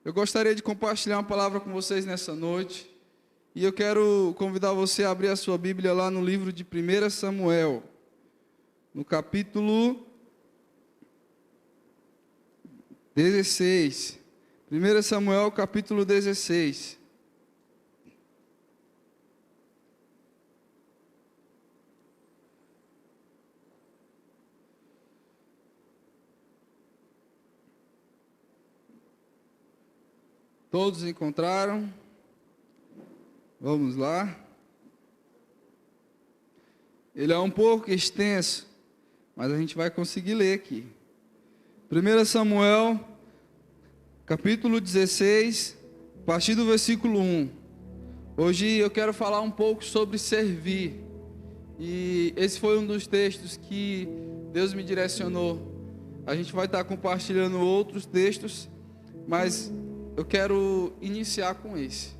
Eu gostaria de compartilhar uma palavra com vocês nessa noite. E eu quero convidar você a abrir a sua Bíblia lá no livro de 1 Samuel, no capítulo 16. 1 Samuel, capítulo 16. Todos encontraram? Vamos lá. Ele é um pouco extenso, mas a gente vai conseguir ler aqui. 1 Samuel, capítulo 16, a partir do versículo 1. Hoje eu quero falar um pouco sobre servir. E esse foi um dos textos que Deus me direcionou. A gente vai estar compartilhando outros textos, mas eu quero iniciar com esse.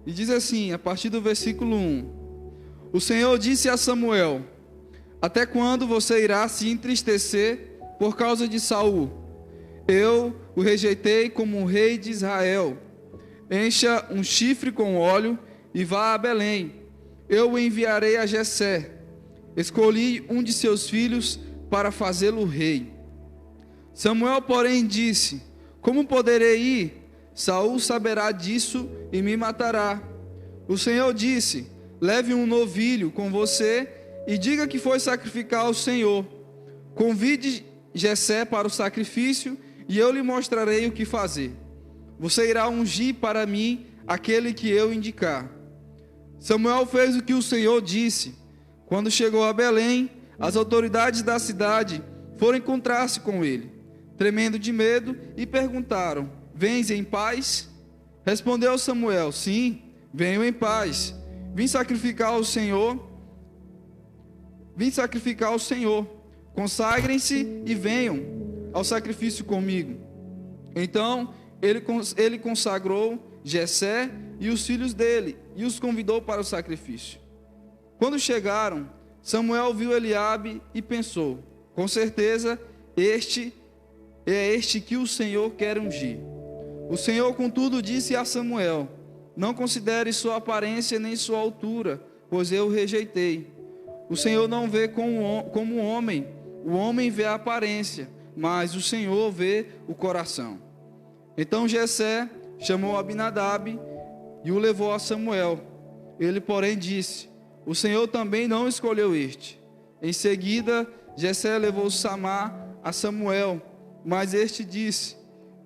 E diz assim, a partir do versículo 1: O Senhor disse a Samuel: Até quando você irá se entristecer por causa de Saul? Eu o rejeitei como um rei de Israel. Encha um chifre com óleo e vá a Belém. Eu o enviarei a Jessé. Escolhi um de seus filhos para fazê-lo rei. Samuel, porém, disse: Como poderei ir? Saul saberá disso e me matará. O Senhor disse: Leve um novilho com você e diga que foi sacrificar ao Senhor. Convide Jessé para o sacrifício e eu lhe mostrarei o que fazer. Você irá ungir para mim aquele que eu indicar. Samuel fez o que o Senhor disse. Quando chegou a Belém, as autoridades da cidade foram encontrar-se com ele, tremendo de medo, e perguntaram: Vens em paz? Respondeu Samuel: Sim, venho em paz. Vim sacrificar ao Senhor. Consagrem-se e venham ao sacrifício comigo. Então ele consagrou Jessé e os filhos dele e os convidou para o sacrifício. Quando chegaram, Samuel viu Eliabe e pensou: Com certeza este que o Senhor quer ungir. O Senhor, contudo, disse a Samuel: Não considere sua aparência nem sua altura, pois eu o rejeitei. O Senhor não vê como um homem, o homem vê a aparência, mas o Senhor vê o coração. Então Jessé chamou Abinadab e o levou a Samuel. Ele, porém, disse: O Senhor também não escolheu este. Em seguida, Jessé levou Samá a Samuel, mas este disse: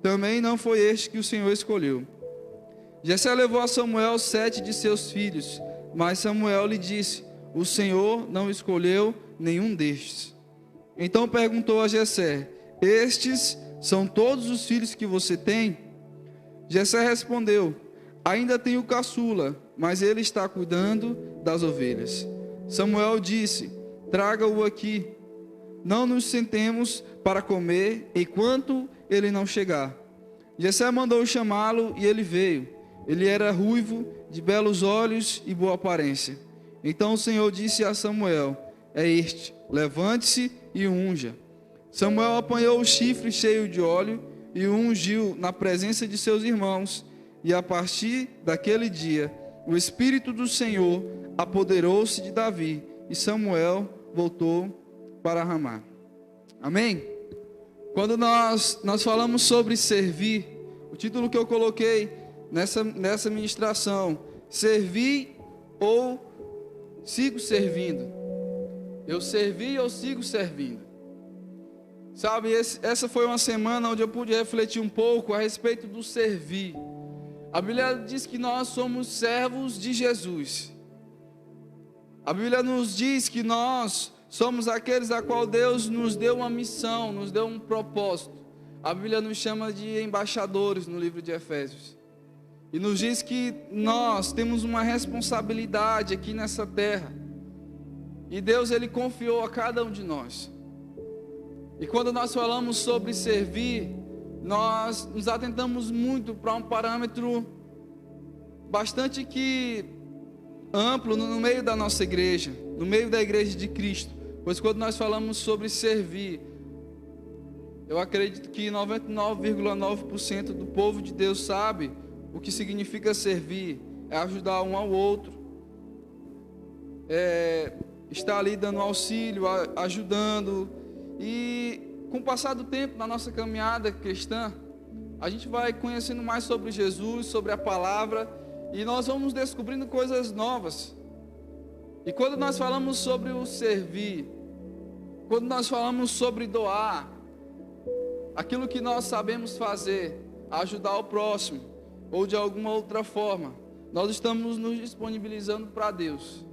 Também não foi este que o Senhor escolheu. Jessé levou a Samuel 7 de seus filhos, mas Samuel lhe disse: O Senhor não escolheu nenhum destes. Então perguntou a Jessé: Estes são todos os filhos que você tem? Jessé respondeu: Ainda tenho caçula, mas ele está cuidando das ovelhas. Samuel disse: Traga-o aqui. Não nos sentemos para comer enquanto ele não chegar. Jessé mandou chamá-lo e ele veio. Ele era ruivo, de belos olhos e boa aparência. Então o Senhor disse a Samuel: É este, levante-se e unja. Samuel apanhou o chifre cheio de óleo e o ungiu na presença de seus irmãos. E a partir daquele dia, o Espírito do Senhor apoderou-se de Davi, e Samuel voltou para Ramá. Amém? Quando nós falamos sobre servir, o título que eu coloquei nessa ministração: servir ou sigo servindo? Eu servi ou sigo servindo? Sabe, essa foi uma semana onde eu pude refletir um pouco a respeito do servir. A Bíblia diz que nós somos servos de Jesus. A Bíblia nos diz que nós somos aqueles a qual Deus nos deu uma missão, nos deu um propósito. A Bíblia nos chama de embaixadores no livro de Efésios. E nos diz que nós temos uma responsabilidade aqui nessa terra. E Deus, Ele confiou a cada um de nós. E quando nós falamos sobre servir, nós nos atentamos muito para um parâmetro bastante amplo no meio da nossa igreja, no meio da igreja de Cristo. Pois quando nós falamos sobre servir, Eu acredito que 99,9% do povo de Deus sabe o que significa servir, é ajudar um ao outro, estar ali dando auxílio, ajudando. E com o passar do tempo na nossa caminhada cristã, a gente vai conhecendo mais sobre Jesus, sobre a palavra, e nós vamos descobrindo coisas novas. E quando nós falamos sobre o servir, quando nós falamos sobre doar, aquilo que nós sabemos fazer, ajudar o próximo, ou de alguma outra forma, nós estamos nos disponibilizando para Deus.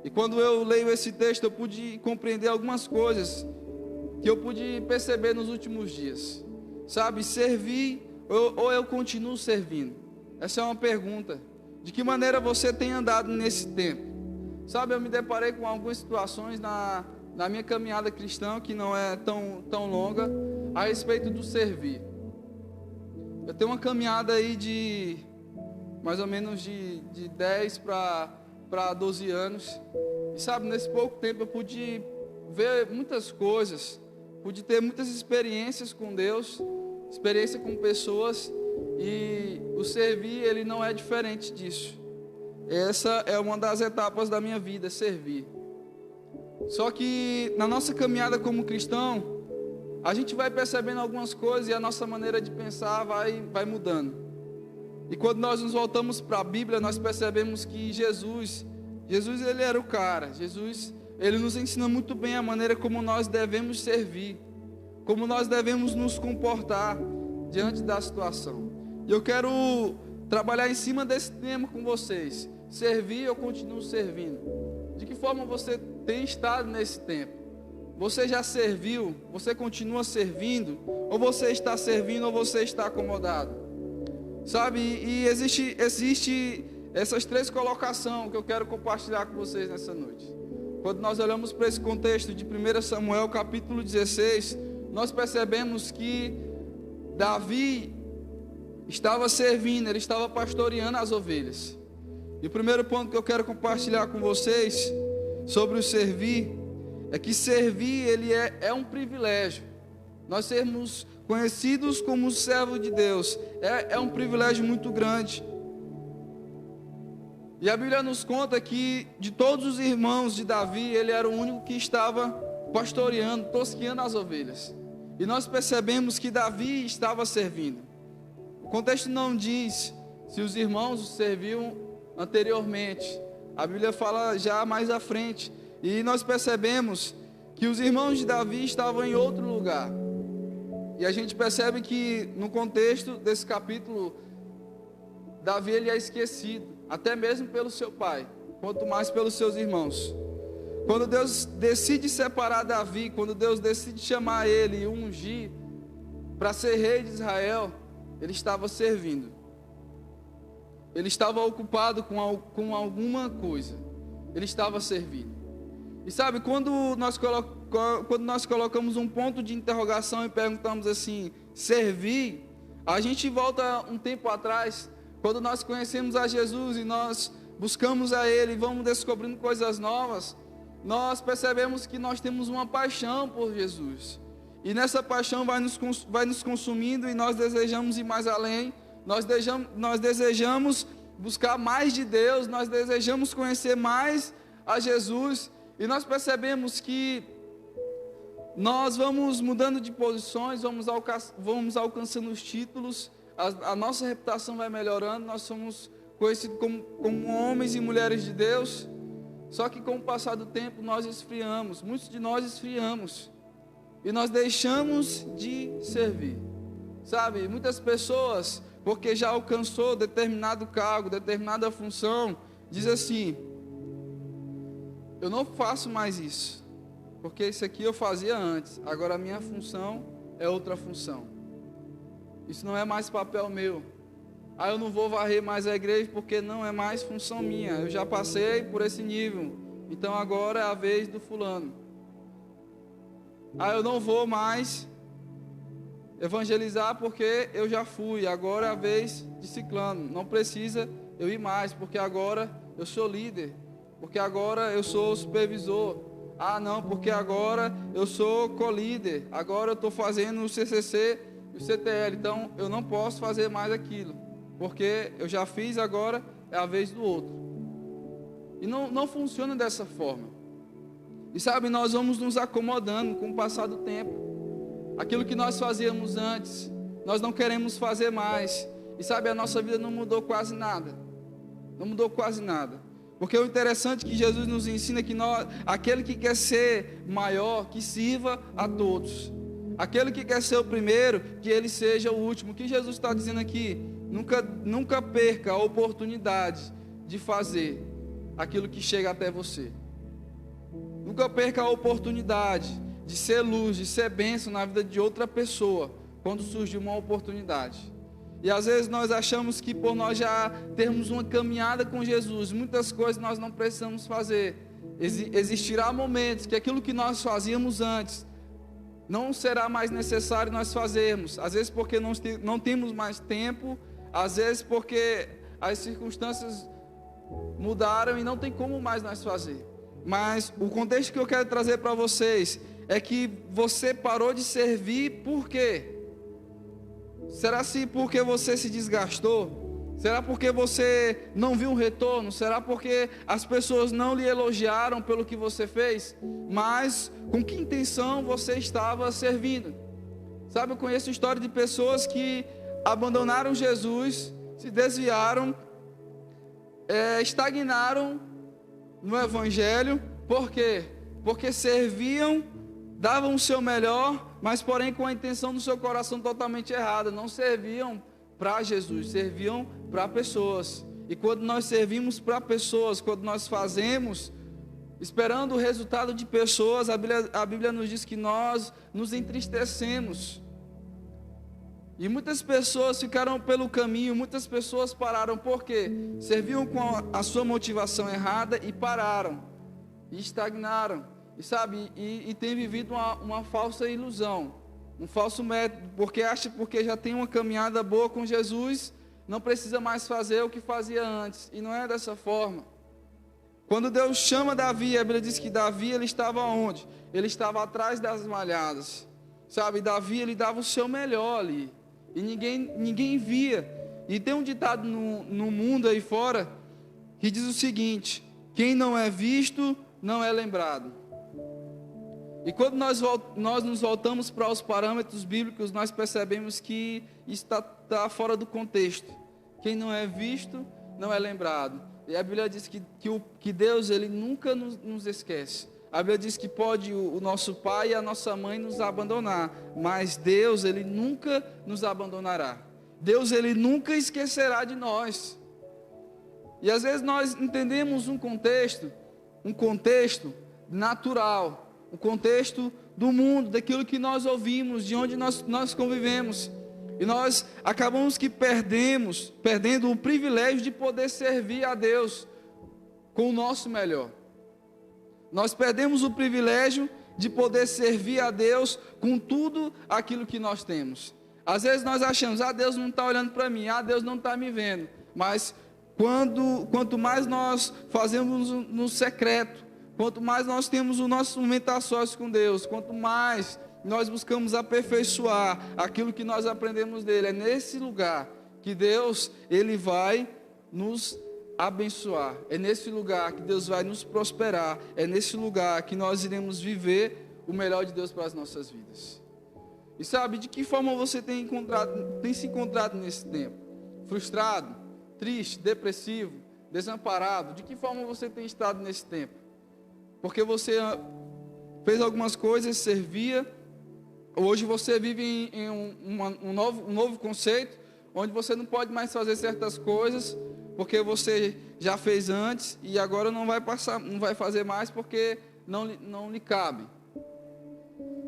E quando eu leio esse texto, eu pude compreender algumas coisas que eu pude perceber nos últimos dias. Sabe, servir ou eu continuo servindo? Essa é uma pergunta. De que maneira você tem andado nesse tempo? Sabe, eu me deparei com algumas situações na minha caminhada cristã, que não é tão longa, a respeito do servir. Eu tenho uma caminhada aí de mais ou menos de 10 para 12 anos. E sabe, nesse pouco tempo eu pude ver muitas coisas, pude ter muitas experiências com Deus, experiência com pessoas, e o servir, ele não é diferente disso. Essa é uma das etapas da minha vida, servir. Só que na nossa caminhada como cristão, a gente vai percebendo algumas coisas e a nossa maneira de pensar vai mudando. E quando nós nos voltamos para a Bíblia, nós percebemos que Jesus ele era o cara. Jesus, ele nos ensina muito bem a maneira como nós devemos servir, como nós devemos nos comportar diante da situação. E eu quero trabalhar em cima desse tema com vocês. Servir, eu continuo servindo. De que forma você tem estado nesse tempo? Você já serviu? Você continua servindo? Ou você está servindo ou você está acomodado? Sabe, e existe essas três colocações que eu quero compartilhar com vocês nessa noite. Quando nós olhamos para esse contexto de 1 Samuel capítulo 16, nós percebemos que Davi estava servindo, ele estava pastoreando as ovelhas. E o primeiro ponto que eu quero compartilhar com vocês sobre o servir é que servir, ele é um privilégio. Nós sermos conhecidos como servo de Deus é um privilégio muito grande. E a Bíblia nos conta que de todos os irmãos de Davi, ele era o único que estava pastoreando, tosqueando as ovelhas. E nós percebemos que Davi estava servindo. O contexto não diz se os irmãos serviam anteriormente. A Bíblia fala já mais à frente. E nós percebemos que os irmãos de Davi estavam em outro lugar. E a gente percebe que no contexto desse capítulo, Davi ele é esquecido, até mesmo pelo seu pai, quanto mais pelos seus irmãos. Quando Deus decide separar Davi, quando Deus decide chamar ele e ungir para ser rei de Israel, ele estava servindo. Ele estava ocupado com alguma coisa. Ele estava servindo. E sabe, quando nós colocamos um ponto de interrogação e perguntamos assim, servir, a gente volta um tempo atrás, quando nós conhecemos a Jesus e nós buscamos a Ele e vamos descobrindo coisas novas, nós percebemos que nós temos uma paixão por Jesus. E nessa paixão vai nos consumindo e nós desejamos ir mais além, nós desejamos buscar mais de Deus, nós desejamos conhecer mais a Jesus. E nós percebemos que nós vamos mudando de posições, vamos alcançando os títulos, a nossa reputação vai melhorando, nós somos conhecidos como homens e mulheres de Deus. Só que com o passar do tempo nós esfriamos, muitos de nós esfriamos, e nós deixamos de servir. Sabe, muitas pessoas, porque já alcançou determinado cargo, determinada função, diz assim: eu não faço mais isso, porque isso aqui eu fazia antes, agora a minha função é outra função. Isso não é mais papel meu. Eu não vou varrer mais a igreja porque não é mais função minha. Eu já passei por esse nível, então agora é a vez do fulano. Eu não vou mais evangelizar porque eu já fui, agora é a vez de ciclano. Não precisa eu ir mais, porque agora eu sou líder, porque agora eu sou supervisor. Ah, não, porque agora eu sou co-líder, agora eu estou fazendo o CCC e o CTL, então eu não posso fazer mais aquilo, porque eu já fiz, agora é a vez do outro. E não funciona dessa forma. E sabe, nós vamos nos acomodando com o passar do tempo. Aquilo que nós fazíamos antes, nós não queremos fazer mais. E sabe, a nossa vida não mudou quase nada. Não mudou quase nada. Porque o interessante é que Jesus nos ensina que aquele que quer ser maior, que sirva a todos. Aquele que quer ser o primeiro, que ele seja o último. O que Jesus está dizendo aqui? Nunca perca a oportunidade de fazer aquilo que chega até você. Nunca perca a oportunidade de ser luz, de ser bênção na vida de outra pessoa, quando surgir uma oportunidade. E às vezes nós achamos que por nós já termos uma caminhada com Jesus, muitas coisas nós não precisamos fazer. Existirá momentos que aquilo que nós fazíamos antes não será mais necessário nós fazermos. Às vezes porque não temos mais tempo, às vezes porque as circunstâncias mudaram e não tem como mais nós fazer. Mas o contexto que eu quero trazer para vocês é que você parou de servir por quê? Será se porque você se desgastou? Será porque você não viu um retorno? Será porque as pessoas não lhe elogiaram pelo que você fez? Mas com que intenção você estava servindo? Sabe, eu conheço história de pessoas que abandonaram Jesus, se desviaram, estagnaram no Evangelho. Por quê? Porque serviam, davam o seu melhor, mas porém com a intenção do seu coração totalmente errada. Não serviam para Jesus, serviam para pessoas. E quando nós servimos para pessoas, quando nós fazemos esperando o resultado de pessoas, a Bíblia nos diz que nós nos entristecemos. E muitas pessoas ficaram pelo caminho, muitas pessoas pararam. Por quê? Serviam com a sua motivação errada e pararam, e estagnaram. E sabe, e tem vivido uma falsa ilusão, um falso método, porque acha porque já tem uma caminhada boa com Jesus, não precisa mais fazer o que fazia antes. E não é dessa forma. Quando Deus chama Davi, a Bíblia diz que Davi, ele estava onde? Ele estava atrás das malhadas. Sabe, Davi, ele dava o seu melhor ali, e ninguém via. E tem um ditado no mundo aí fora, que diz o seguinte: quem não é visto, não é lembrado. E quando nós nos voltamos para os parâmetros bíblicos, nós percebemos que está fora do contexto. Quem não é visto, não é lembrado. E a Bíblia diz que Deus, ele nunca nos esquece. A Bíblia diz que pode o nosso pai e a nossa mãe nos abandonar, mas Deus, ele nunca nos abandonará. Deus, ele nunca esquecerá de nós. E às vezes nós entendemos um contexto natural, o contexto do mundo, daquilo que nós ouvimos, de onde nós convivemos. E nós acabamos que perdendo o privilégio de poder servir a Deus com o nosso melhor. Nós perdemos o privilégio de poder servir a Deus com tudo aquilo que nós temos. Às vezes nós achamos, Deus não está olhando para mim, Deus não está me vendo. Mas quanto mais nós fazemos no secreto, quanto mais nós temos o nosso momento a sós com Deus, quanto mais nós buscamos aperfeiçoar aquilo que nós aprendemos dele, é nesse lugar que Deus, ele vai nos abençoar, é nesse lugar que Deus vai nos prosperar, é nesse lugar que nós iremos viver o melhor de Deus para as nossas vidas. E sabe, de que forma você tem se encontrado nesse tempo? Frustrado, triste, depressivo, desamparado? De que forma você tem estado nesse tempo? Porque você fez algumas coisas, servia. Hoje você vive em um novo conceito, onde você não pode mais fazer certas coisas, porque você já fez antes, e agora não vai fazer mais, porque não lhe cabe.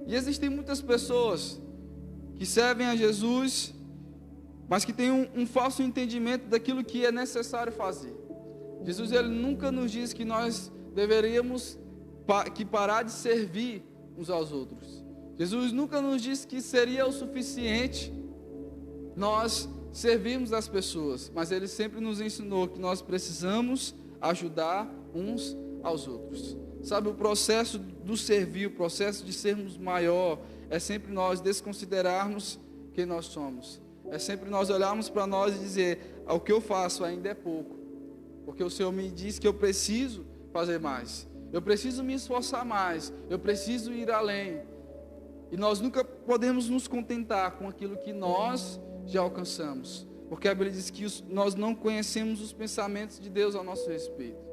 E existem muitas pessoas que servem a Jesus, mas que têm um falso entendimento daquilo que é necessário fazer. Jesus, ele nunca nos diz que nós deveríamos parar de servir uns aos outros. Jesus nunca nos disse que seria o suficiente nós servirmos as pessoas, mas ele sempre nos ensinou que nós precisamos ajudar uns aos outros. Sabe, o processo do servir, o processo de sermos maior, é sempre nós desconsiderarmos quem nós somos. É sempre nós olharmos para nós e dizer, o que eu faço ainda é pouco. Porque o Senhor me diz que eu preciso fazer mais. Eu preciso me esforçar mais. Eu preciso ir além. E nós nunca podemos nos contentar com aquilo que nós já alcançamos. Porque a Bíblia diz que nós não conhecemos os pensamentos de Deus ao nosso respeito.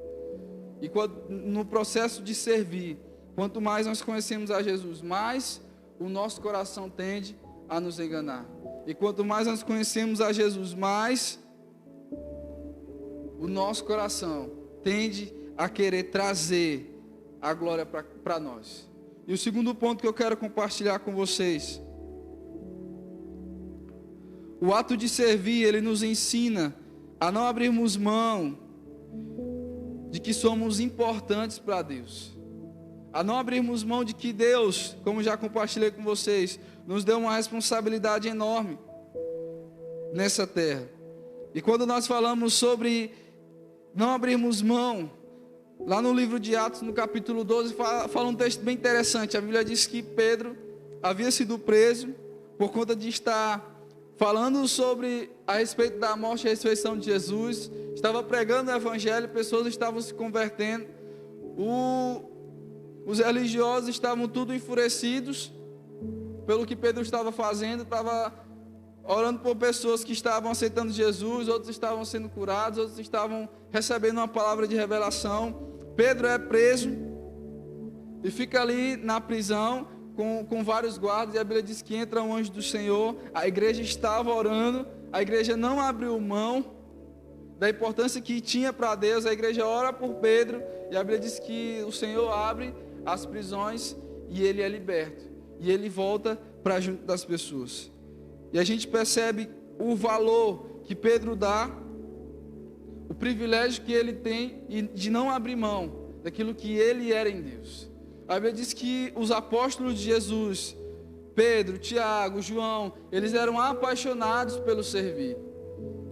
E no processo de servir, quanto mais nós conhecemos a Jesus, mais o nosso coração tende a nos enganar. E quanto mais nós conhecemos a Jesus, mais o nosso coração tende a querer trazer a glória para nós. E o segundo ponto que eu quero compartilhar com vocês: o ato de servir, ele nos ensina a não abrirmos mão de que somos importantes para Deus, a não abrirmos mão de que Deus, como já compartilhei com vocês, nos deu uma responsabilidade enorme nessa terra. E quando nós falamos sobre não abrirmos mão, lá no livro de Atos, no capítulo 12, fala um texto bem interessante. A Bíblia diz que Pedro havia sido preso por conta de estar falando a respeito da morte e ressurreição de Jesus, estava pregando o evangelho, pessoas estavam se convertendo, os religiosos estavam tudo enfurecidos pelo que Pedro estava fazendo, estava orando por pessoas que estavam aceitando Jesus, outros estavam sendo curados, outros estavam recebendo uma palavra de revelação. Pedro é preso e fica ali na prisão com vários guardas, e a Bíblia diz que entra um anjo do Senhor. A igreja estava orando, a igreja não abriu mão da importância que tinha para Deus. A igreja ora por Pedro, e a Bíblia diz que o Senhor abre as prisões e ele é liberto, e ele volta para junto das pessoas. E a gente percebe o valor que Pedro dá, o privilégio que ele tem de não abrir mão daquilo que ele era em Deus. A Bíblia diz que os apóstolos de Jesus, Pedro, Tiago, João, eles eram apaixonados pelo servir.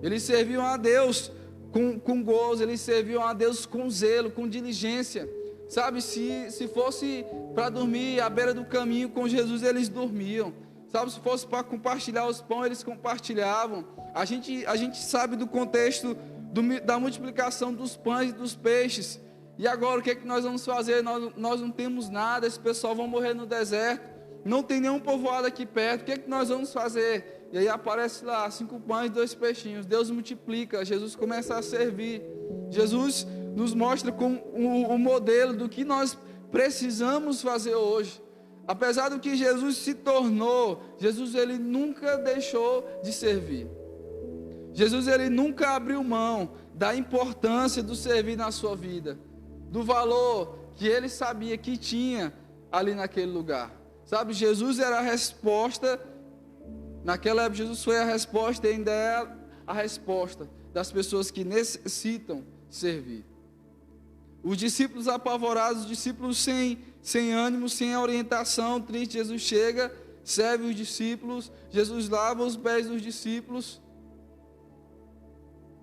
Eles serviam a Deus com gozo, eles serviam a Deus com zelo, com diligência. Sabe, se fosse para dormir à beira do caminho com Jesus, eles dormiam. Sabe, se fosse para compartilhar os pães, eles compartilhavam. A gente sabe do contexto da multiplicação dos pães e dos peixes. E agora o que é que nós vamos fazer? Nós não temos nada, esse pessoal vão morrer no deserto, não tem nenhum povoado aqui perto, o que é que nós vamos fazer? E aí aparece lá 5 pães e 2 peixinhos, Deus multiplica, Jesus começa a servir. Jesus nos mostra o modelo do que nós precisamos fazer hoje. Apesar do que Jesus se tornou, Jesus ele nunca deixou de servir. Jesus ele nunca abriu mão da importância do servir na sua vida, do valor que ele sabia que tinha ali naquele lugar. Sabe, Jesus era a resposta, naquela época Jesus foi a resposta e ainda é a resposta das pessoas que necessitam servir. Os discípulos apavorados, os discípulos sem ânimo, sem orientação, triste, Jesus chega, serve os discípulos, Jesus lava os pés dos discípulos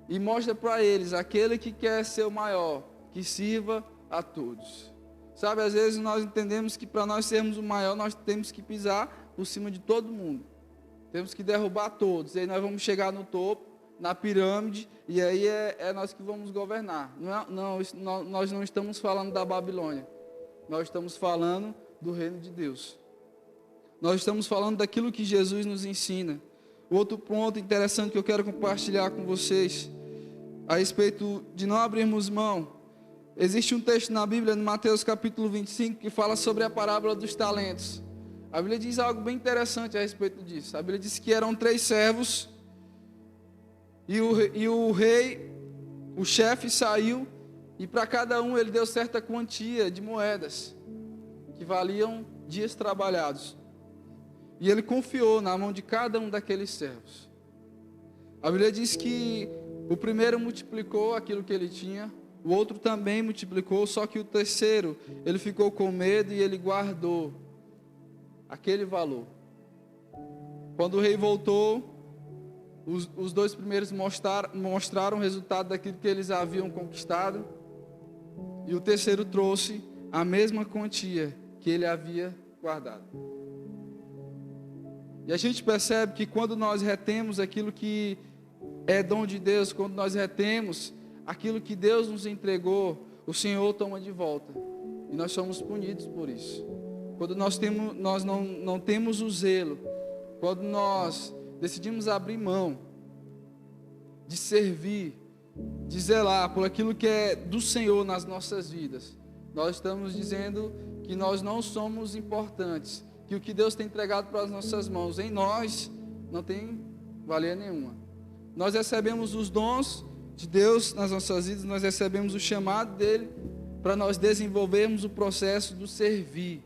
e mostra para eles, aquele que quer ser o maior, que sirva a todos. Sabe, às vezes nós entendemos que para nós sermos o maior, nós temos que pisar por cima de todo mundo. Temos que derrubar todos, e aí nós vamos chegar no topo, na pirâmide, e aí é nós que vamos governar. Nós não estamos falando da Babilônia, nós estamos falando do reino de Deus. Nós estamos falando daquilo que Jesus nos ensina. Outro ponto interessante que eu quero compartilhar com vocês, a respeito de não abrirmos mão. Existe um texto na Bíblia, no Mateus capítulo 25, que fala sobre a parábola dos talentos. A Bíblia diz algo bem interessante a respeito disso. A Bíblia diz que eram 3 servos, e o rei, o chefe saiu, e para cada um ele deu certa quantia de moedas, que valiam dias trabalhados. E ele confiou na mão de cada um daqueles servos. A Bíblia diz que o primeiro multiplicou aquilo que ele tinha, o outro também multiplicou, só que o terceiro, ele ficou com medo e ele guardou aquele valor. Quando o rei voltou, os 2 primeiros mostraram o resultado daquilo que eles haviam conquistado, e o terceiro trouxe a mesma quantia que ele havia guardado. E a gente percebe que quando nós retemos aquilo que é dom de Deus, quando nós retemos aquilo que Deus nos entregou, o Senhor toma de volta. E nós somos punidos por isso. Quando nós não temos o zelo, quando nós decidimos abrir mão de servir, de zelar por aquilo que é do Senhor nas nossas vidas, nós estamos dizendo que nós não somos importantes, que o que Deus tem entregado para as nossas mãos em nós não tem valia nenhuma. Nós recebemos os dons de Deus nas nossas vidas, nós recebemos o chamado dele para nós desenvolvermos o processo do servir,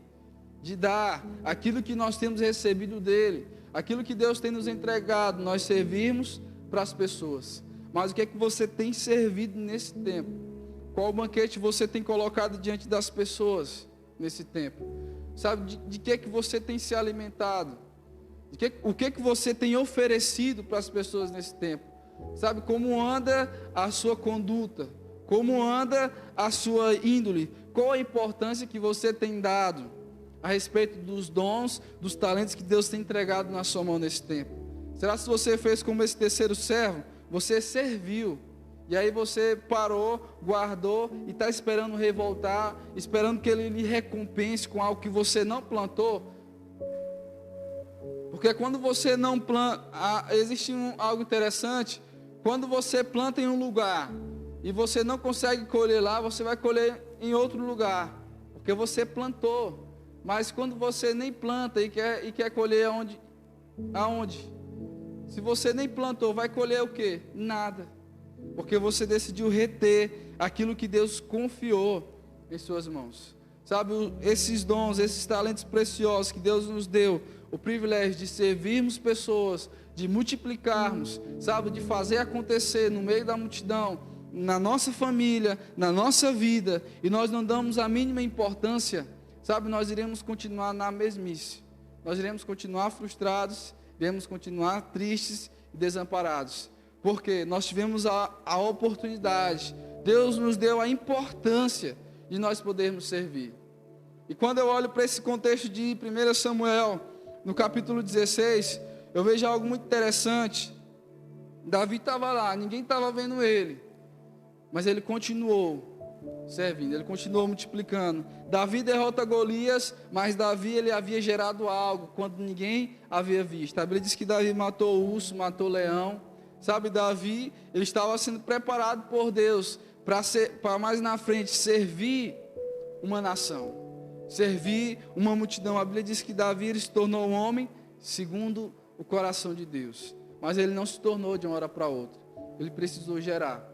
de dar aquilo que nós temos recebido dele, aquilo que Deus tem nos entregado, nós servirmos para as pessoas. Mas o que é que você tem servido nesse tempo? Qual banquete você tem colocado diante das pessoas nesse tempo? Sabe, de que é que você tem se alimentado? O que é que você tem oferecido para as pessoas nesse tempo? Sabe, como anda a sua conduta? Como anda a sua índole? Qual a importância que você tem dado a respeito dos dons, dos talentos que Deus tem entregado na sua mão nesse tempo? Será que você fez como esse terceiro servo? Você serviu, e aí você parou, guardou e está esperando revoltar, esperando que ele lhe recompense com algo que você não plantou? Porque quando você não planta, existe algo interessante. Quando você planta em um lugar e você não consegue colher lá, você vai colher em outro lugar, porque você plantou. Mas quando você nem planta e quer colher aonde? Se você nem plantou, vai colher o quê? Nada. Porque você decidiu reter aquilo que Deus confiou em suas mãos. Sabe, esses dons, esses talentos preciosos que Deus nos deu, o privilégio de servirmos pessoas, de multiplicarmos, sabe, de fazer acontecer no meio da multidão, na nossa família, na nossa vida, e nós não damos a mínima importância, sabe, nós iremos continuar na mesmice. Nós iremos continuar frustrados, iremos continuar tristes e desamparados, porque nós tivemos a oportunidade, Deus nos deu a importância de nós podermos servir. E quando eu olho para esse contexto de 1 Samuel, no capítulo 16, eu vejo algo muito interessante. Davi estava lá, ninguém estava vendo ele, mas ele continuou servindo, ele continuou multiplicando. Davi derrota Golias, mas Davi ele havia gerado algo quando ninguém havia visto. A Bíblia diz que Davi matou o urso, matou o leão. Sabe, Davi, ele estava sendo preparado por Deus para mais na frente servir uma nação, servir uma multidão. A Bíblia diz que Davi ele se tornou um homem segundo o coração de Deus, mas ele não se tornou de uma hora para outra, ele precisou gerar.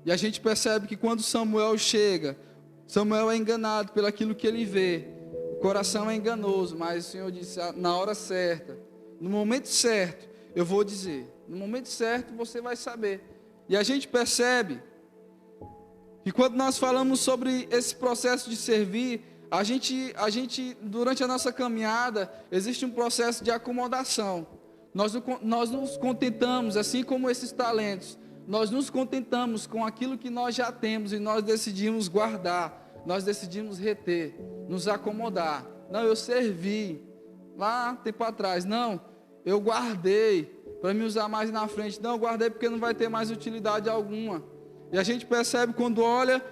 E a gente percebe que quando Samuel chega, Samuel é enganado pelo aquilo que ele vê. O coração é enganoso, mas o Senhor disse, na hora certa, no momento certo, eu vou dizer. No momento certo você vai saber. E a gente percebe que quando nós falamos sobre esse processo de servir, a gente durante a nossa caminhada, existe um processo de acomodação. Nós nos contentamos, assim como esses talentos, nós nos contentamos com aquilo que nós já temos e nós decidimos guardar, nós decidimos reter, nos acomodar. Não, eu servi lá tempo atrás, não, eu guardei para me usar mais na frente, não, eu guardei porque não vai ter mais utilidade alguma. E a gente percebe quando olha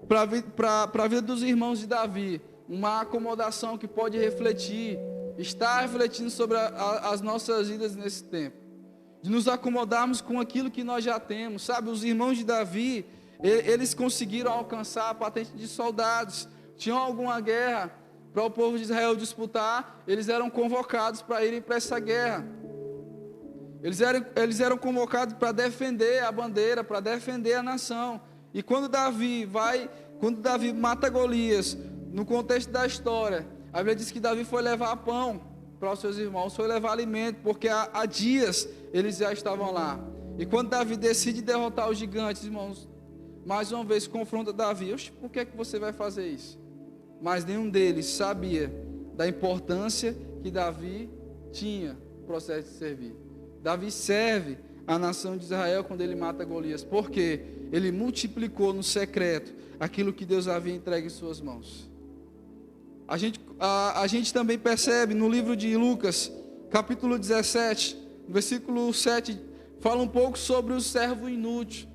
para a vida dos irmãos de Davi, uma acomodação que pode refletir, está refletindo sobre as nossas vidas nesse tempo. De nos acomodarmos com aquilo que nós já temos, sabe? Os irmãos de Davi, eles conseguiram alcançar a patente de soldados. Tinham alguma guerra para o povo de Israel disputar, eles eram convocados para irem para essa guerra. Eles eram convocados para defender a bandeira, para defender a nação. E quando Davi mata Golias, no contexto da história, a Bíblia diz que Davi foi levar pão para os seus irmãos, foi levar alimento, porque há dias eles já estavam lá. E quando Davi decide derrotar os gigantes, irmãos, mais uma vez confronta Davi. Oxe, por que é que você vai fazer isso? Mas nenhum deles sabia da importância que Davi tinha no processo de servir. Davi serve a nação de Israel quando ele mata Golias? Porque ele multiplicou no secreto aquilo que Deus havia entregue em suas mãos. A gente também percebe no livro de Lucas, capítulo 17, versículo 7, fala um pouco sobre o servo inútil.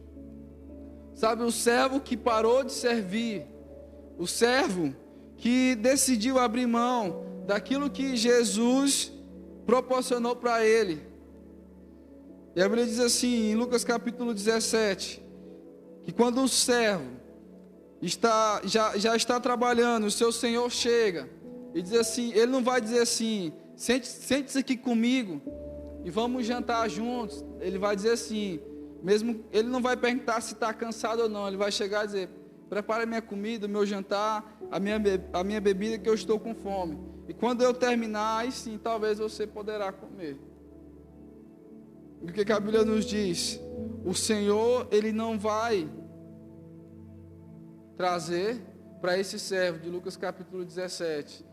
Sabe, o servo que parou de servir, o servo que decidiu abrir mão daquilo que Jesus proporcionou para ele. E a Bíblia diz assim, em Lucas capítulo 17, que quando o servo já está trabalhando, o seu senhor chega e diz assim, ele não vai dizer assim, sente-se aqui comigo e vamos jantar juntos. Ele vai dizer assim, mesmo, ele não vai perguntar se está cansado ou não, ele vai chegar e dizer, prepara minha comida, o meu jantar, a minha bebida, que eu estou com fome. E quando eu terminar, aí sim, talvez você poderá comer. O que a Bíblia nos diz? O Senhor, Ele não vai trazer para esse servo de Lucas capítulo 17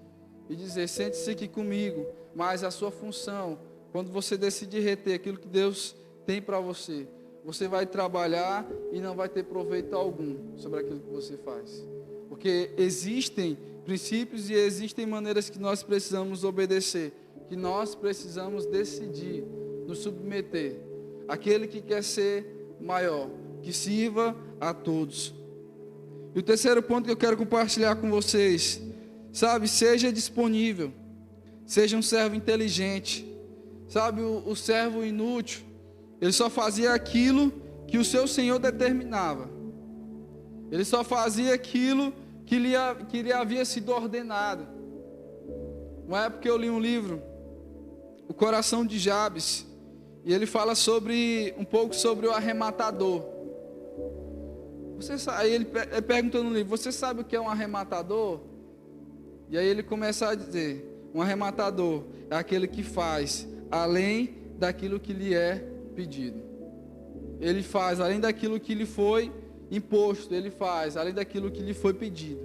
e dizer, sente-se aqui comigo, mas a sua função, quando você decidir reter aquilo que Deus tem para você, você vai trabalhar e não vai ter proveito algum sobre aquilo que você faz. Porque existem princípios e existem maneiras que nós precisamos obedecer, que nós precisamos decidir, nos submeter. Aquele que quer ser maior, que sirva a todos. E o terceiro ponto que eu quero compartilhar com vocês, sabe, seja disponível, seja um servo inteligente. Sabe, o servo inútil, ele só fazia aquilo que o seu senhor determinava. Ele só fazia aquilo que lhe havia sido ordenado. Uma época eu li um livro, O Coração de Jabes, e ele fala um pouco sobre o arrematador. Aí ele perguntou no livro, você sabe o que é um arrematador? E aí ele começa a dizer, um arrematador é aquele que faz além daquilo que lhe é pedido. Ele faz além daquilo que lhe foi imposto, ele faz além daquilo que lhe foi pedido.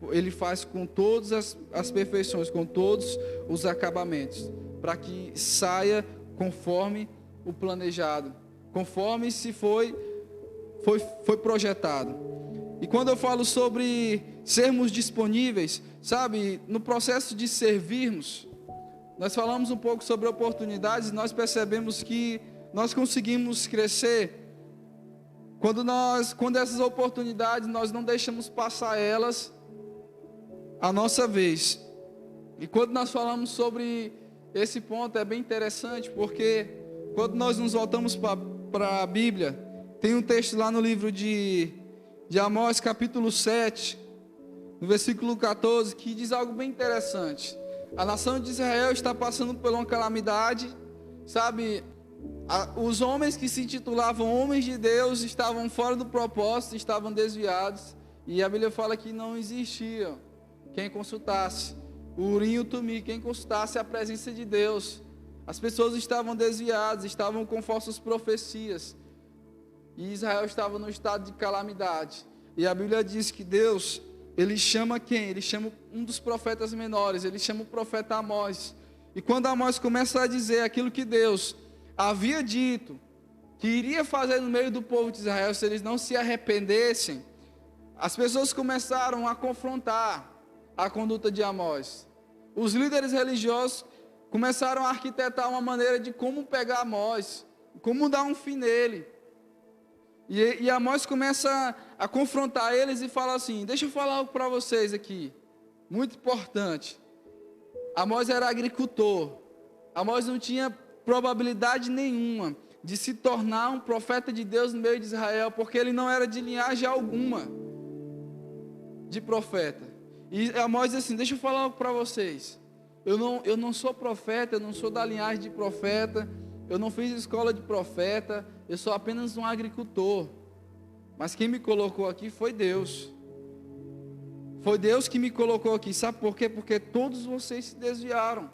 Ele faz com todas as perfeições, com todos os acabamentos, para que saia conforme o planejado, conforme se foi projetado. E quando eu falo sobre sermos disponíveis, sabe, no processo de servirmos, nós falamos um pouco sobre oportunidades, e nós percebemos que nós conseguimos crescer quando essas oportunidades nós não deixamos passar elas a nossa vez. E quando nós falamos sobre esse ponto é bem interessante, porque quando nós nos voltamos para a Bíblia, tem um texto lá no livro de Amós, capítulo 7, no versículo 14, que diz algo bem interessante. A nação de Israel está passando por uma calamidade, sabe? Os homens que se intitulavam homens de Deus estavam fora do propósito, estavam desviados, e a Bíblia fala que não existia quem consultasse o Urim e o Tumim, quem consultasse a presença de Deus. As pessoas estavam desviadas, estavam com falsas profecias, e Israel estava no estado de calamidade. E a Bíblia diz que Deus, Ele chama quem? Ele chama um dos profetas menores, Ele chama o profeta Amós. E quando Amós começa a dizer aquilo que Deus havia dito, que iria fazer no meio do povo de Israel, se eles não se arrependessem, as pessoas começaram a confrontar a conduta de Amós. Os líderes religiosos começaram a arquitetar uma maneira de como pegar Amós, como dar um fim nele. E Amós começa a confrontar eles e fala assim, deixa eu falar algo para vocês aqui, muito importante. Amós era agricultor, Amós não tinha probabilidade nenhuma de se tornar um profeta de Deus no meio de Israel, porque ele não era de linhagem alguma de profeta. E Amós diz assim, deixa eu falar algo para vocês, eu não sou profeta, eu não sou da linhagem de profeta, eu não fiz escola de profeta, eu sou apenas um agricultor, mas quem me colocou aqui foi Deus. Foi Deus que me colocou aqui, sabe por quê? Porque todos vocês se desviaram,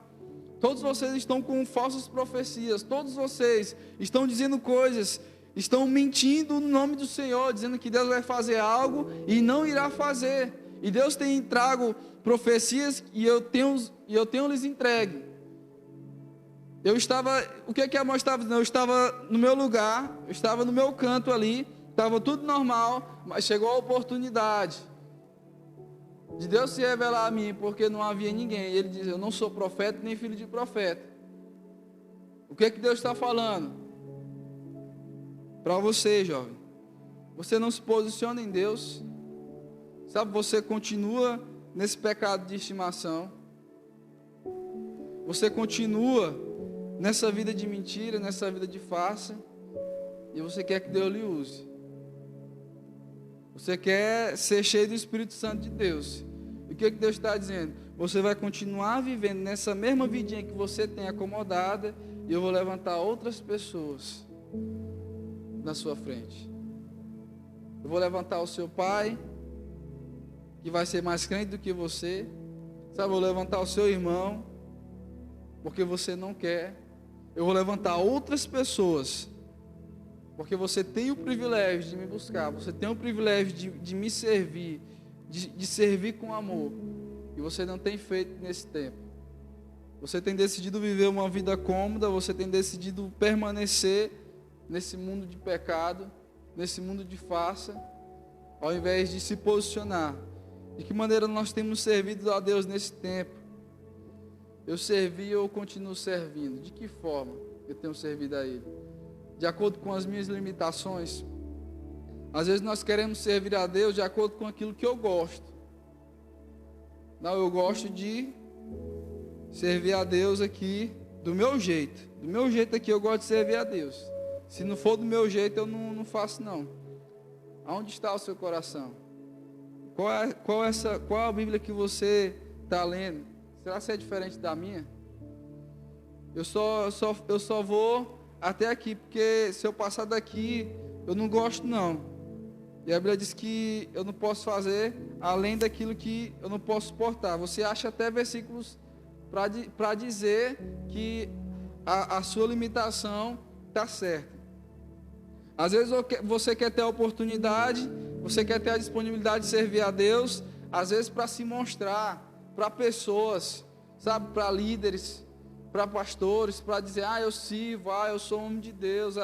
todos vocês estão com falsas profecias, todos vocês estão dizendo coisas, estão mentindo no nome do Senhor, dizendo que Deus vai fazer algo e não irá fazer, e Deus tem trago profecias e eu tenho lhes entregue. O que a irmã estava dizendo? Eu estava no meu lugar, eu estava no meu canto ali, estava tudo normal, mas chegou a oportunidade de Deus se revelar a mim, porque não havia ninguém. E ele diz: eu não sou profeta nem filho de profeta. O que Deus está falando? Para você, jovem. Você não se posiciona em Deus. Sabe, você continua nesse pecado de estimação. Você continua nessa vida de mentira, nessa vida de farsa. E você quer que Deus lhe use. Você quer ser cheio do Espírito Santo de Deus. E o que Deus está dizendo? Você vai continuar vivendo nessa mesma vidinha que você tem acomodada, e eu vou levantar outras pessoas na sua frente. Eu vou levantar o seu pai, que vai ser mais crente do que você. Sabe, eu vou levantar o seu irmão, porque você não quer. Eu vou levantar outras pessoas, porque você tem o privilégio de me buscar, você tem o privilégio de me servir, de servir com amor, e você não tem feito nesse tempo. Você tem decidido viver uma vida cômoda, você tem decidido permanecer nesse mundo de pecado, nesse mundo de farsa, ao invés de se posicionar. De que maneira nós temos servido a Deus nesse tempo? Eu servi ou continuo servindo? De que forma eu tenho servido a Ele? De acordo com as minhas limitações? Às vezes nós queremos servir a Deus de acordo com aquilo que eu gosto. Não, eu gosto de servir a Deus aqui do meu jeito. Do meu jeito aqui eu gosto de servir a Deus. Se não for do meu jeito, eu não faço não. Aonde está o seu coração? Qual a Bíblia que você está lendo? Será que é diferente da minha? Eu só vou até aqui, porque se eu passar daqui, eu não gosto não. E a Bíblia diz que eu não posso fazer além daquilo que eu não posso suportar. Você acha até versículos para dizer que a sua limitação está certa. Às vezes você quer ter a oportunidade, você quer ter a disponibilidade de servir a Deus, às vezes para se mostrar para pessoas, sabe, para líderes, para pastores, para dizer: eu sirvo, eu sou homem de Deus,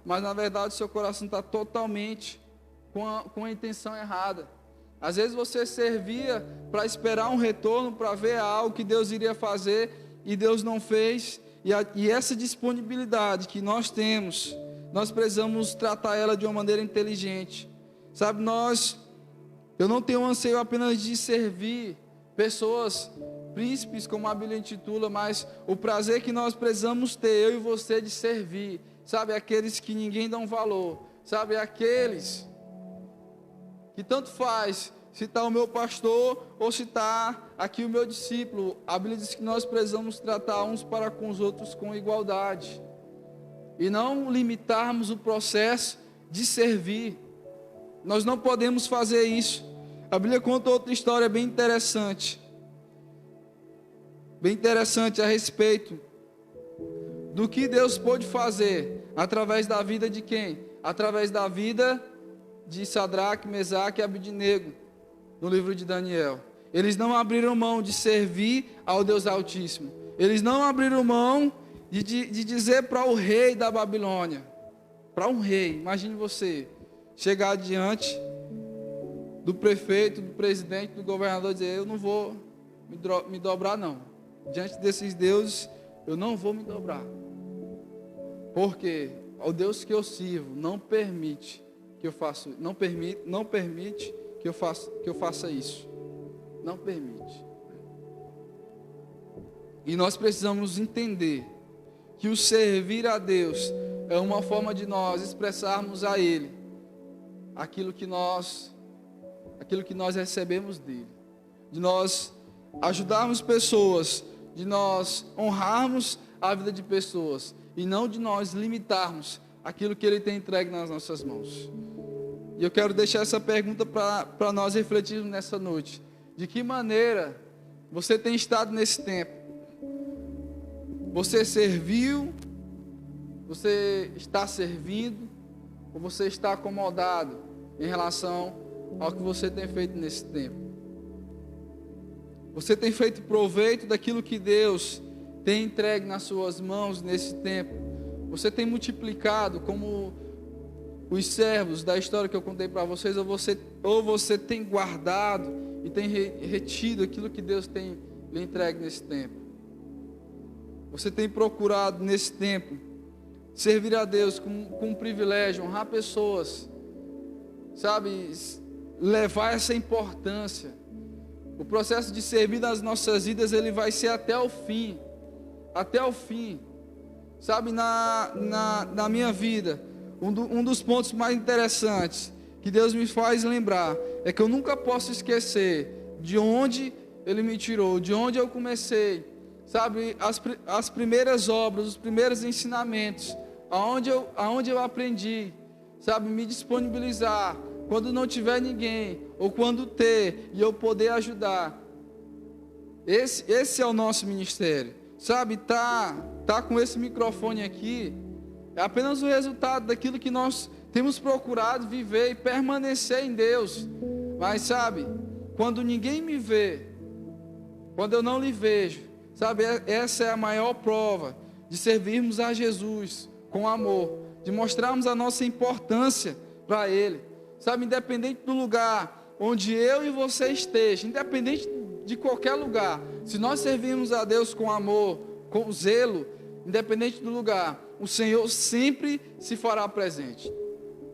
mas na verdade seu coração está totalmente com a intenção errada. Às vezes você servia para esperar um retorno, para ver algo que Deus iria fazer e Deus não fez, e essa disponibilidade que nós temos, nós precisamos tratar ela de uma maneira inteligente. Sabe, eu não tenho anseio apenas de servir pessoas, príncipes, como a Bíblia intitula, mas o prazer que nós precisamos ter, eu e você, de servir. Sabe, aqueles que ninguém dá um valor. Sabe, aqueles que tanto faz se está o meu pastor ou se está aqui o meu discípulo. A Bíblia diz que nós precisamos tratar uns para com os outros com igualdade. E não limitarmos o processo de servir. Nós não podemos fazer isso. A Bíblia conta outra história bem interessante a respeito do que Deus pôde fazer através da vida de quem? Através da vida de Sadraque, Mesaque e Abednego, no livro de Daniel. Eles não abriram mão de servir ao Deus Altíssimo. Eles não abriram mão de dizer para o rei da Babilônia, para um rei, imagine você, chegar diante do prefeito, do presidente, do governador e dizer: eu não vou me dobrar não, diante desses deuses eu não vou me dobrar, porque o Deus que eu sirvo não permite que eu faça, não permite que eu faça isso, não permite. E nós precisamos entender que o servir a Deus é uma forma de nós expressarmos a Ele aquilo que nós recebemos dele, de nós ajudarmos pessoas, de nós honrarmos a vida de pessoas, e não de nós limitarmos aquilo que Ele tem entregue nas nossas mãos. E eu quero deixar essa pergunta para nós refletirmos nessa noite: de que maneira você tem estado nesse tempo? Você serviu? Você está servindo? Ou você está acomodado em relação ao que você tem feito nesse tempo? Você tem feito proveito daquilo que Deus tem entregue nas suas mãos nesse tempo? Você tem multiplicado como os servos da história que eu contei para vocês, ou você tem guardado e tem retido aquilo que Deus tem lhe entregue nesse tempo? Você tem procurado nesse tempo servir a Deus com um privilégio, honrar pessoas, sabe, levar essa importância. O processo de servir nas nossas vidas, ele vai ser até o fim, sabe, na minha vida, um dos pontos mais interessantes que Deus me faz lembrar, é que eu nunca posso esquecer de onde Ele me tirou, de onde eu comecei, sabe, as primeiras obras, os primeiros ensinamentos, aonde eu aprendi, sabe, me disponibilizar, quando não tiver ninguém, ou quando ter, e eu poder ajudar. Esse é o nosso ministério, sabe, tá com esse microfone aqui, é apenas o resultado daquilo que nós temos procurado viver e permanecer em Deus. Mas sabe, quando ninguém me vê, quando eu não lhe vejo, sabe, essa é a maior prova de servirmos a Jesus com amor, de mostrarmos a nossa importância para Ele, sabe, independente do lugar onde eu e você esteja, independente de qualquer lugar, se nós servirmos a Deus com amor, com zelo, independente do lugar, o Senhor sempre se fará presente.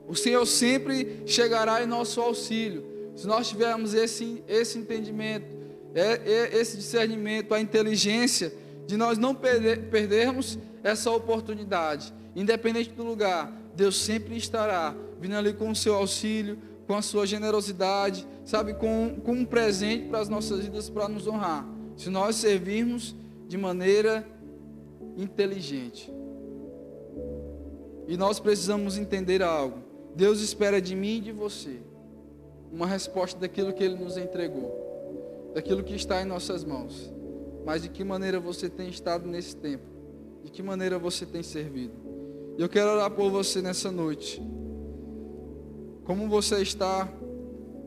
O Senhor sempre chegará em nosso auxílio. Se nós tivermos esse entendimento, esse discernimento, a inteligência de nós não perdermos essa oportunidade. Independente do lugar, Deus sempre estará vindo ali com o seu auxílio, com a sua generosidade, sabe, com um presente para as nossas vidas, para nos honrar. Se nós servirmos de maneira inteligente. E nós precisamos entender algo. Deus espera de mim e de você uma resposta daquilo que Ele nos entregou, daquilo que está em nossas mãos. Mas de que maneira você tem estado nesse tempo? De que maneira você tem servido? E eu quero orar por você nessa noite. Como você está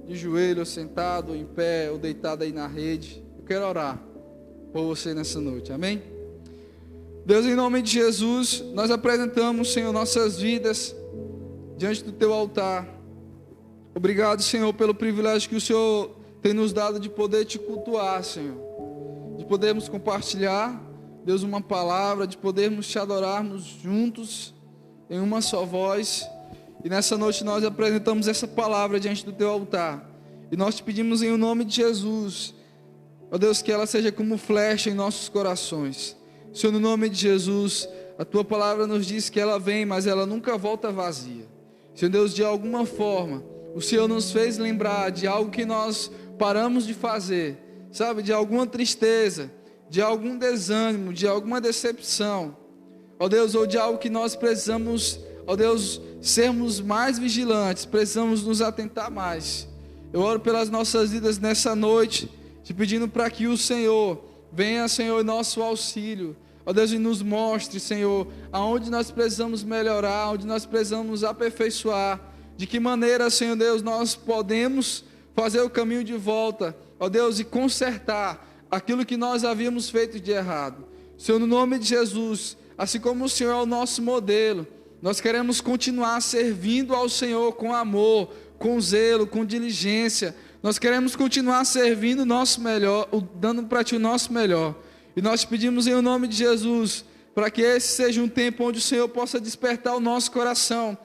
de joelho, ou sentado, ou em pé, ou deitado aí na rede, eu quero orar por você nessa noite. Amém? Deus, em nome de Jesus, nós apresentamos, Senhor, nossas vidas diante do Teu altar. Obrigado, Senhor, pelo privilégio que o Senhor tem nos dado de poder Te cultuar, Senhor. De podermos compartilhar, Deus, uma palavra, de podermos Te adorarmos juntos, em uma só voz. E nessa noite nós apresentamos essa palavra diante do Teu altar. E nós Te pedimos em nome de Jesus, ó Deus, que ela seja como flecha em nossos corações. Senhor, no nome de Jesus, a Tua palavra nos diz que ela vem, mas ela nunca volta vazia. Senhor Deus, de alguma forma, o Senhor nos fez lembrar de algo que nós paramos de fazer, sabe, de alguma tristeza, de algum desânimo, de alguma decepção, ó Deus, ou de algo que nós precisamos, ó Deus, sermos mais vigilantes, precisamos nos atentar mais. Eu oro pelas nossas vidas nessa noite, te pedindo para que o Senhor venha, Senhor, em nosso auxílio, ó Deus, e nos mostre, Senhor, aonde nós precisamos melhorar, onde nós precisamos aperfeiçoar, de que maneira, Senhor Deus, nós podemos fazer o caminho de volta, ó Deus, e consertar aquilo que nós havíamos feito de errado. Senhor, no nome de Jesus, assim como o Senhor é o nosso modelo, nós queremos continuar servindo ao Senhor com amor, com zelo, com diligência. Nós queremos continuar servindo o nosso melhor, dando para Ti o nosso melhor. E nós te pedimos em nome de Jesus, para que esse seja um tempo onde o Senhor possa despertar o nosso coração,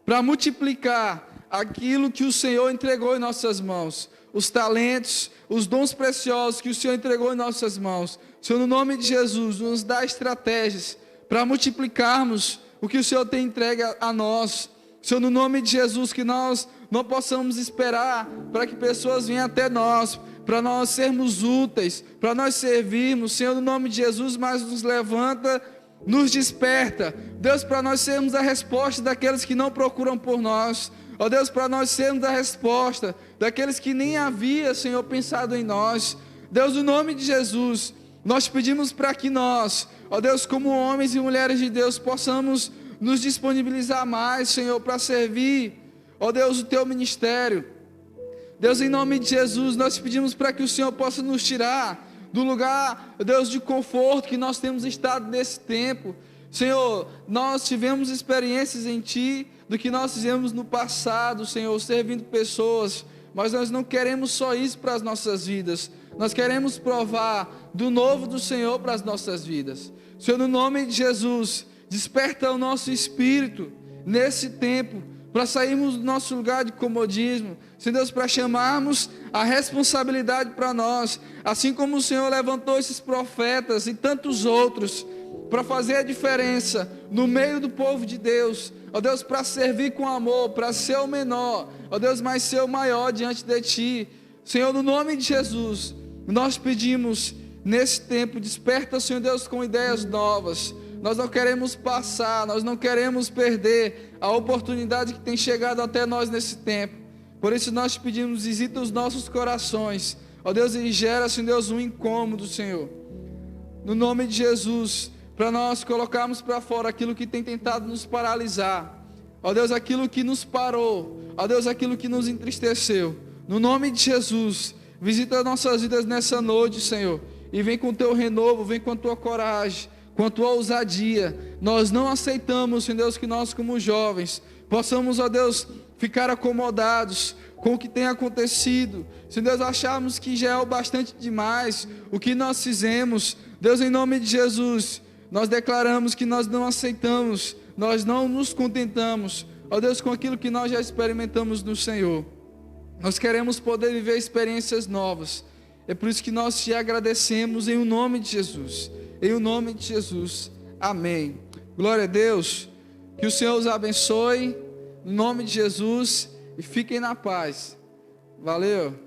para multiplicar aquilo que o Senhor entregou em nossas mãos, os talentos, os dons preciosos que o Senhor entregou em nossas mãos. Senhor, no nome de Jesus, nos dá estratégias para multiplicarmos o que o Senhor tem entregue a nós. Senhor, no nome de Jesus, que nós não possamos esperar para que pessoas venham até nós, para nós sermos úteis, para nós servirmos. Senhor, no nome de Jesus, mas nos levanta, nos desperta, Deus, para nós sermos a resposta daqueles que não procuram por nós, ó Deus, para nós sermos a resposta daqueles que nem havia, Senhor, pensado em nós. Deus, no nome de Jesus, nós pedimos para que nós, ó Deus, como homens e mulheres de Deus, possamos nos disponibilizar mais, Senhor, para servir, ó Deus, o Teu ministério. Deus, em nome de Jesus, nós pedimos para que o Senhor possa nos tirar do lugar, Deus, de conforto que nós temos estado nesse tempo. Senhor, nós tivemos experiências em Ti do que nós fizemos no passado, Senhor, servindo pessoas, mas nós não queremos só isso para as nossas vidas, nós queremos provar do novo do Senhor para as nossas vidas. Senhor, no nome de Jesus, desperta o nosso espírito nesse tempo, para sairmos do nosso lugar de comodismo, Senhor Deus, para chamarmos a responsabilidade para nós, assim como o Senhor levantou esses profetas e tantos outros, para fazer a diferença no meio do povo de Deus, ó Deus, para servir com amor, para ser o menor, ó Deus, mas ser o maior diante de Ti. Senhor, no nome de Jesus, nós pedimos nesse tempo, desperta, Senhor Deus, com ideias novas. Nós não queremos passar, nós não queremos perder a oportunidade que tem chegado até nós nesse tempo. Por isso nós te pedimos, visita os nossos corações, ó Deus, e gera, Senhor Deus, um incômodo, Senhor, no nome de Jesus, para nós colocarmos para fora aquilo que tem tentado nos paralisar, ó Deus, aquilo que nos parou, ó Deus, aquilo que nos entristeceu. No nome de Jesus, visita nossas vidas nessa noite, Senhor, e vem com o Teu renovo, vem com a Tua coragem, com a Tua ousadia. Nós não aceitamos, Senhor Deus, que nós como jovens possamos, ó Deus, ficar acomodados com o que tem acontecido. Senhor Deus, acharmos que já é o bastante demais o que nós fizemos. Deus, em nome de Jesus, nós declaramos que nós não aceitamos, nós não nos contentamos, ó Deus, com aquilo que nós já experimentamos no Senhor. Nós queremos poder viver experiências novas. É por isso que nós te agradecemos em o nome de Jesus. Em o nome de Jesus. Amém. Glória a Deus. Que o Senhor os abençoe. Em nome de Jesus. E fiquem na paz. Valeu.